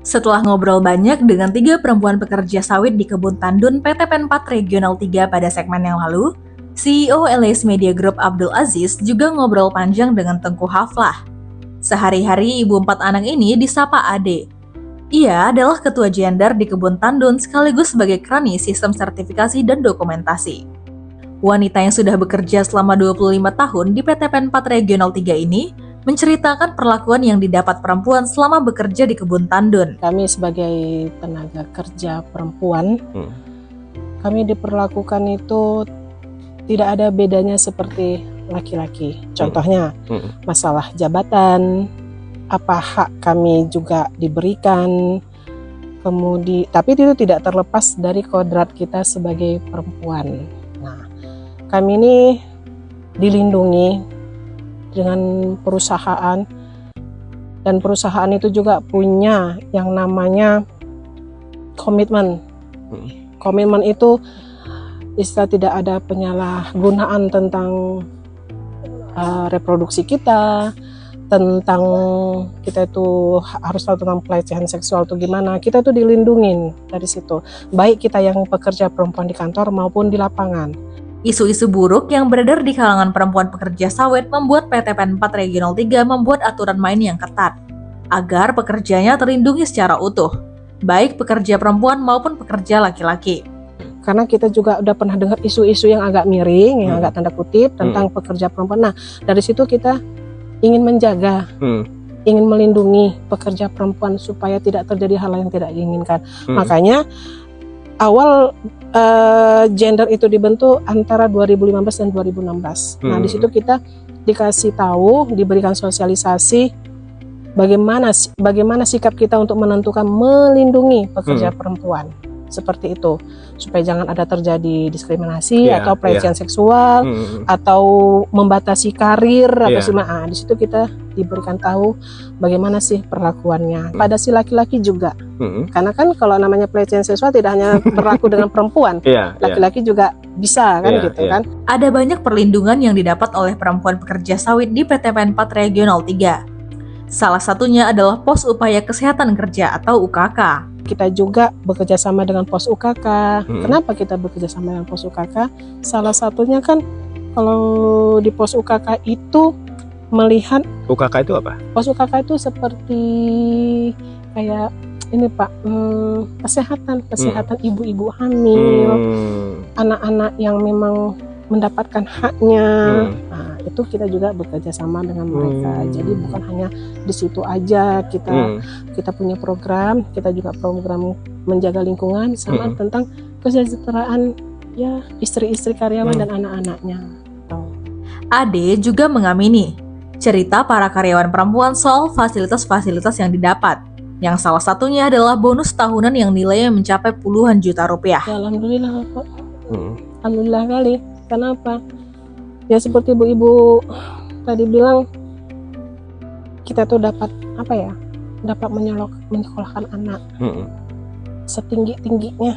Setelah ngobrol banyak dengan 3 perempuan pekerja sawit di kebun tandun PT PEN 4 Regional 3 pada segmen yang lalu, CEO LS Media Group Abdul Aziz juga ngobrol panjang dengan Tengku Haflah. Sehari-hari ibu 4 anak ini disapa Ade. Ia adalah ketua gender di kebun tandun sekaligus sebagai krani sistem sertifikasi dan dokumentasi. Wanita yang sudah bekerja selama 25 tahun di PT PEN 4 Regional 3 ini menceritakan perlakuan yang didapat perempuan selama bekerja di kebun tandun. Kami sebagai tenaga kerja perempuan, kami diperlakukan itu tidak ada bedanya seperti laki-laki. Contohnya, masalah jabatan, apa hak kami juga diberikan, kemudian tapi itu tidak terlepas dari kodrat kita sebagai perempuan. Nah, kami ini dilindungi dengan perusahaan, dan perusahaan itu juga punya yang namanya komitmen. Komitmen itu istilah tidak ada penyalahgunaan tentang reproduksi kita, tentang kita itu harus tahu tentang pelecehan seksual itu gimana. Kita itu dilindungin dari situ, baik kita yang pekerja perempuan di kantor maupun di lapangan. Isu-isu buruk yang beredar di kalangan perempuan pekerja sawit membuat PT PEN 4 Regional 3 membuat aturan main yang ketat agar pekerjanya terlindungi secara utuh, baik pekerja perempuan maupun pekerja laki-laki. Karena kita juga udah pernah dengar isu-isu yang agak miring, yang agak tanda kutip tentang pekerja perempuan. Nah, dari situ kita ingin menjaga, ingin melindungi pekerja perempuan supaya tidak terjadi hal yang tidak diinginkan. Makanya awal gender itu dibentuk antara 2015 dan 2016. Nah, di situ kita dikasih tahu, diberikan sosialisasi bagaimana sikap kita untuk menentukan melindungi pekerja perempuan. Seperti itu, supaya jangan ada terjadi diskriminasi atau pelecehan seksual atau membatasi karir atau semacam. Di situ kita diberikan tahu bagaimana sih perlakuannya pada si laki-laki juga. Karena kan kalau namanya pelecehan seksual tidak hanya berlaku dengan perempuan, laki-laki juga bisa kan gitu kan. Ada banyak perlindungan yang didapat oleh perempuan pekerja sawit di PT PEN 4 Regional 3. Salah satunya adalah Pos Upaya Kesehatan Kerja atau UKK. Kita juga bekerja sama dengan Pos UKK. Kenapa kita bekerja sama dengan Pos UKK? Salah satunya kan kalau di Pos UKK itu melihat. UKK itu apa? Pos UKK itu seperti kayak ini Pak, kesehatan ibu-ibu hamil, anak-anak yang memang mendapatkan haknya. Nah, itu kita juga bekerja sama dengan mereka. Jadi bukan hanya di situ aja kita punya program, kita juga program menjaga lingkungan sama tentang kesejahteraan ya istri-istri karyawan dan anak-anaknya. Ade juga mengamini cerita para karyawan perempuan soal fasilitas-fasilitas yang didapat. Yang salah satunya adalah bonus tahunan yang nilainya mencapai puluhan juta rupiah. Ya, alhamdulillah Pak. Alhamdulillah kali. Kenapa? Ya seperti ibu-ibu tadi bilang, kita tuh dapat apa ya? Dapat menyekolahkan anak setinggi-tingginya.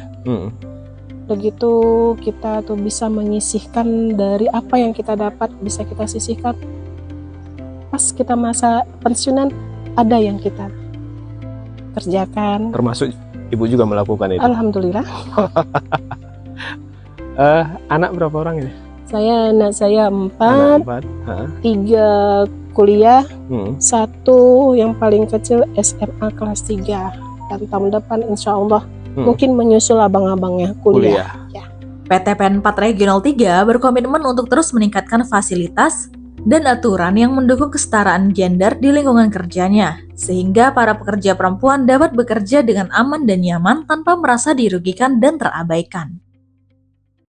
Begitu kita tuh bisa menyisihkan dari apa yang kita dapat, bisa kita sisihkan. Pas kita masa pensiunan ada yang kita kerjakan. Termasuk ibu juga melakukan itu. Alhamdulillah. Anak berapa orang ini? Anak saya 4, 3 kuliah, 1 yang paling kecil SMA kelas 3. Dan tahun depan insya Allah mungkin menyusul abang-abangnya kuliah. PT PEN 4 Regional 3 berkomitmen untuk terus meningkatkan fasilitas dan aturan yang mendukung kesetaraan gender di lingkungan kerjanya, sehingga para pekerja perempuan dapat bekerja dengan aman dan nyaman tanpa merasa dirugikan dan terabaikan.